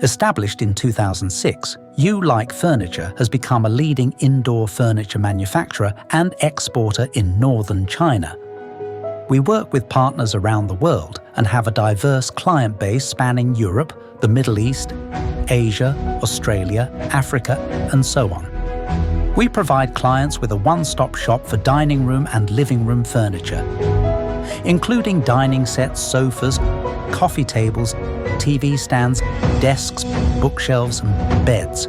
Established in 2006, You Like Furniture has become a leading indoor furniture manufacturer and exporter in northern China. We work with partners around the world and have a diverse client base spanning Europe, the Middle East, Asia, Australia, Africa, and so on. We provide clients with a one-stop shop for dining room and living room furniture, including dining sets, sofas, coffee tables, TV stands, desks, bookshelves, and beds,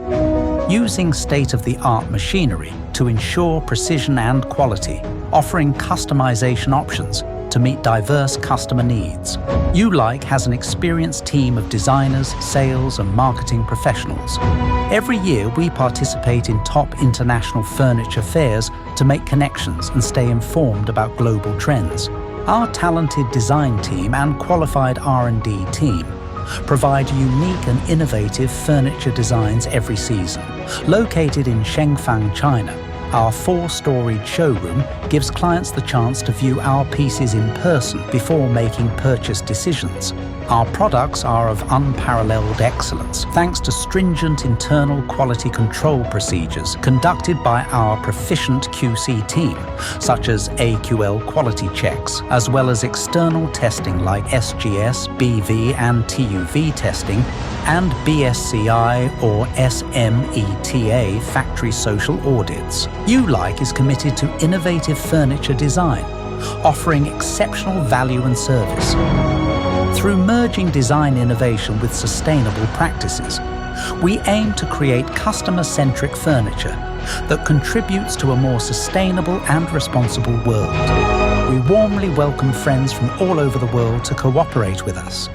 using state-of-the-art machinery to ensure precision and quality, offering customization options to meet diverse customer needs. You Like has an experienced team of designers, sales, and marketing professionals. Every year, we participate in top international furniture fairs to make connections and stay informed about global trends. Our talented design team and qualified R&D team provide unique and innovative furniture designs every season. Located in Shengfang, China, our 4-storied showroom gives clients the chance to view our pieces in person before making purchase decisions. Our products are of unparalleled excellence thanks to stringent internal quality control procedures conducted by our proficient QC team, such as AQL quality checks, as well as external testing like SGS, BV and TUV testing, and BSCI or SMETA factory social audits. You Like is committed to innovative furniture design, offering exceptional value and service. Through merging design innovation with sustainable practices, we aim to create customer-centric furniture that contributes to a more sustainable and responsible world. We warmly welcome friends from all over the world to cooperate with us.